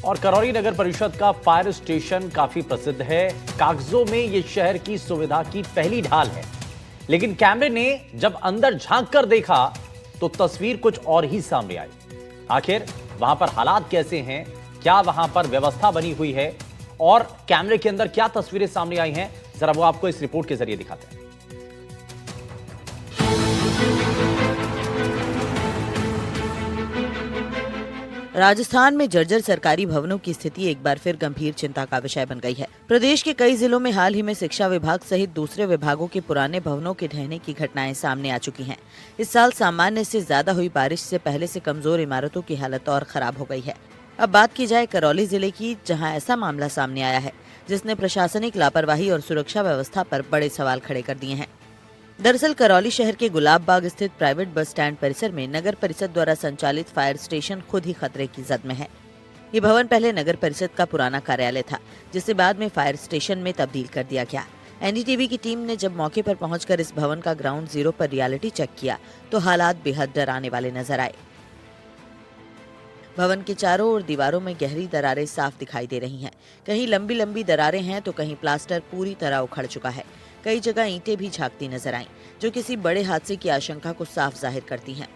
और करौली नगर परिषद का फायर स्टेशन काफी प्रसिद्ध है। कागजों में यह शहर की सुविधा की पहली ढाल है, लेकिन कैमरे ने जब अंदर झांक कर देखा तो तस्वीर कुछ और ही सामने आई। आखिर वहां पर हालात कैसे हैं, क्या वहां पर व्यवस्था बनी हुई है और कैमरे के अंदर क्या तस्वीरें सामने आई हैं, जरा वो आपको इस रिपोर्ट के जरिए दिखाते हैं। राजस्थान में जर्जर सरकारी भवनों की स्थिति एक बार फिर गंभीर चिंता का विषय बन गई है। प्रदेश के कई जिलों में हाल ही में शिक्षा विभाग सहित दूसरे विभागों के पुराने भवनों के ढहने की घटनाएं सामने आ चुकी हैं। इस साल सामान्य से ज्यादा हुई बारिश से पहले से कमजोर इमारतों की हालत और खराब हो गई है। अब बात की जाए करौली जिले की, जहाँ ऐसा मामला सामने आया है जिसने प्रशासनिक लापरवाही और सुरक्षा व्यवस्था पर बड़े सवाल खड़े कर दिए हैं। दरअसल करौली शहर के गुलाब बाग स्थित प्राइवेट बस स्टैंड परिसर में नगर परिषद द्वारा संचालित फायर स्टेशन खुद ही खतरे की जद में है। ये भवन पहले नगर परिषद का पुराना कार्यालय था, जिसे बाद में फायर स्टेशन में तब्दील कर दिया गया। एनडीटीवी की टीम ने जब मौके पर पहुंचकर इस भवन का ग्राउंड जीरो पर रियलिटी चेक किया तो हालात बेहद डराने वाले नजर आए। भवन के चारों ओर दीवारों में गहरी दरारें साफ दिखाई दे रही हैं। कहीं लंबी लंबी दरारें हैं तो कहीं प्लास्टर पूरी तरह उखड़ चुका है। कई जगह ईंटें भी झांकती नजर आईं, जो किसी बड़े हादसे की आशंका को साफ जाहिर करती हैं।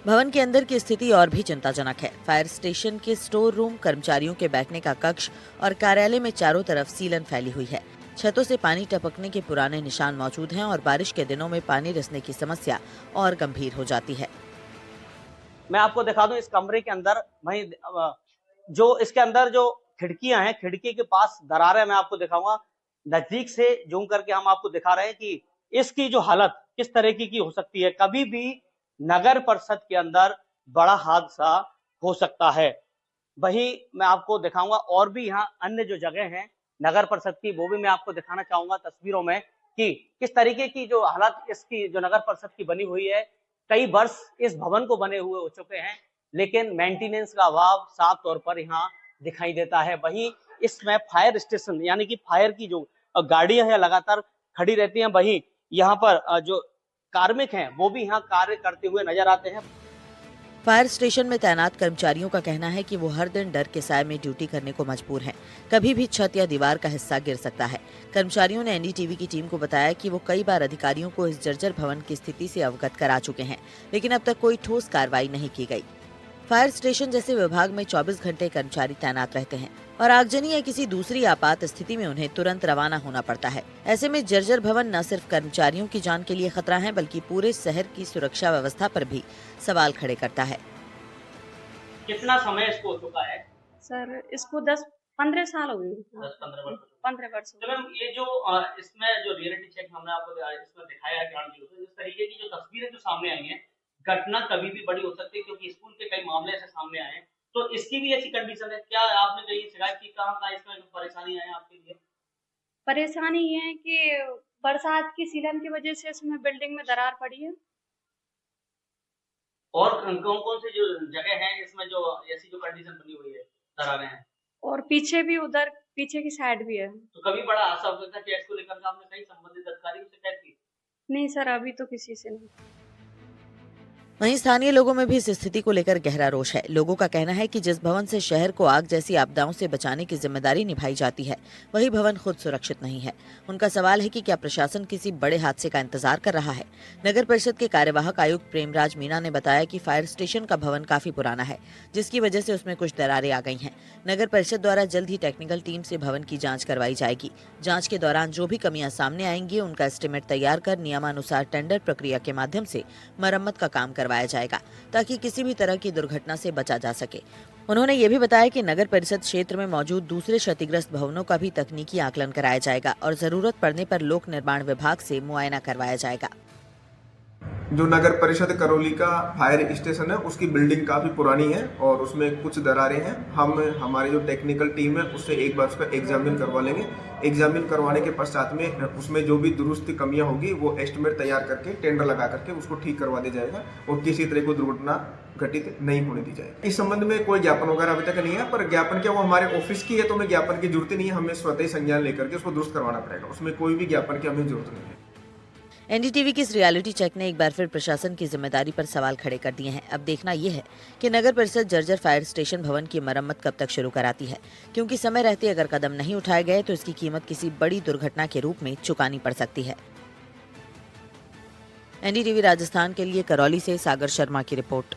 भवन के अंदर की स्थिति और भी चिंताजनक है। फायर स्टेशन के स्टोर रूम, कर्मचारियों के बैठने का कक्ष और कार्यालय में चारों तरफ सीलन फैली हुई है। छतों से पानी टपकने के पुराने निशान मौजूद हैं और बारिश के दिनों में पानी रिसने की समस्या और गंभीर हो जाती है। मैं आपको दिखा दूं, इस कमरे के अंदर वही जो इसके अंदर जो खिड़कियां हैं, खिड़की के पास दरारें मैं आपको दिखाऊंगा। नजदीक से जूम करके हम आपको दिखा रहे हैं कि इसकी जो हालत किस तरीके की हो सकती है। कभी भी नगर परिषद के अंदर बड़ा हादसा हो सकता है। वही मैं आपको दिखाऊंगा और भी यहाँ अन्य जो जगह हैं नगर परिषद की, वो भी मैं आपको दिखाना चाहूंगा तस्वीरों में कि किस तरीके की जो हालत इसकी जो नगर परिषद की बनी हुई है। कई वर्ष इस भवन को बने हुए हो चुके हैं, लेकिन मेंटेनेंस का अभाव साफ तौर पर यहाँ दिखाई देता है। वहीं इसमें फायर स्टेशन यानी कि फायर की जो गाड़ियां हैं लगातार खड़ी रहती हैं। वहीं यहाँ पर जो कार्मिक हैं वो भी यहाँ कार्य करते हुए नजर आते हैं। फायर स्टेशन में तैनात कर्मचारियों का कहना है कि वो हर दिन डर के साए में ड्यूटी करने को मजबूर हैं। कभी भी छत या दीवार का हिस्सा गिर सकता है। कर्मचारियों ने एनडीटीवी की टीम को बताया कि वो कई बार अधिकारियों को इस जर्जर भवन की स्थिति से अवगत करा चुके हैं, लेकिन अब तक कोई ठोस कार्रवाई नहीं की गई। फायर स्टेशन जैसे विभाग में 24 घंटे कर्मचारी तैनात रहते हैं और आगजनी या किसी दूसरी आपात स्थिति में उन्हें तुरंत रवाना होना पड़ता है। ऐसे में जर्जर भवन न सिर्फ कर्मचारियों की जान के लिए खतरा है, बल्कि पूरे शहर की सुरक्षा व्यवस्था पर भी सवाल खड़े करता है। कितना समय इसको हो चुका है? सर इसको 10-15 साल हो गए। 10-15 वर्ष। 15 वर्ष। तो मैम ये जो इसमें जो रियलिटी चेक हमने आपको इसमें दिखाया है ग्राउंड जीरो पे, इस तरीके की जो तस्वीरें जो सामने आई हैं, घटना कभी भी बड़ी हो सकती है क्योंकि स्कूल के कई मामले ऐसे सामने आए हैं। तो इसकी भी ऐसी कंडीशन है क्या? आपने कहीं शिकायत की, कहाँ इसमें परेशानी आई आपके लिए? परेशानी ये है कि बरसात की सीलन की वजह से इसमें बिल्डिंग में दरार पड़ी है। और कौन-कौन से जो जगह हैं इसमें जो ऐसी जो कंडीशन बनी हुई है, दरारें हैं? और पीछे भी, उधर पीछे की साइड भी है। तो कभी बड़ा हादसा हो सकता है कि इसको लेकर आपने कई संबंधित अधिकारियों से शिकायत की? नहीं सर, अभी तो किसी से नहीं। वहीं स्थानीय लोगों में भी इस स्थिति को लेकर गहरा रोष है। लोगों का कहना है कि जिस भवन से शहर को आग जैसी आपदाओं से बचाने की जिम्मेदारी निभाई जाती है, वही भवन खुद सुरक्षित नहीं है। उनका सवाल है कि क्या प्रशासन किसी बड़े हादसे का इंतजार कर रहा है। नगर परिषद के कार्यवाहक आयुक्त प्रेमराज मीणा ने बताया कि फायर स्टेशन का भवन काफी पुराना है, जिसकी वजह से उसमें कुछ दरारें आ गई हैं। नगर परिषद द्वारा जल्द ही टेक्निकल टीम से भवन की जाँच करवाई जाएगी। जाँच के दौरान जो भी कमियां सामने आएंगी, उनका एस्टीमेट तैयार कर नियमानुसार टेंडर प्रक्रिया के माध्यम से मरम्मत का काम करवाया जाएगा, ताकि किसी भी तरह की दुर्घटना से बचा जा सके। उन्होंने ये भी बताया कि नगर परिषद क्षेत्र में मौजूद दूसरे क्षतिग्रस्त भवनों का भी तकनीकी आकलन कराया जाएगा और जरूरत पड़ने पर लोक निर्माण विभाग से मुआयना करवाया जाएगा। जो नगर परिषद करौली का फायर स्टेशन है उसकी बिल्डिंग काफ़ी पुरानी है और उसमें कुछ दरारें हैं। हम हमारी जो टेक्निकल टीम है उससे एक बार उसका एग्जामिन करवा लेंगे। एग्जामिन करवाने के पश्चात में उसमें जो भी दुरुस्त कमियां होगी वो एस्टिमेट तैयार करके टेंडर लगा करके उसको ठीक करवा दिया जाएगा और किसी तरह की दुर्घटना घटित नहीं होने दी जाएगी। इस संबंध में कोई ज्ञापन वगैरह अभी तक नहीं है, पर ज्ञापन क्या वो हमारे ऑफिस की है तो हमें ज्ञापन की जरूरत नहीं है। हमें स्वतः संज्ञान लेकर के उसको दुरुस्त करवाना पड़ेगा। उसमें कोई भी ज्ञापन की हमें जरूरत नहीं है। एनडीटीवी की इस रियलिटी चेक ने एक बार फिर प्रशासन की जिम्मेदारी पर सवाल खड़े कर दिए हैं। अब देखना यह है कि नगर परिषद जर्जर फायर स्टेशन भवन की मरम्मत कब तक शुरू कराती है, क्योंकि समय रहते अगर कदम नहीं उठाए गए तो इसकी कीमत किसी बड़ी दुर्घटना के रूप में चुकानी पड़ सकती है। एनडीटीवी राजस्थान के लिए करौली से सागर शर्मा की रिपोर्ट।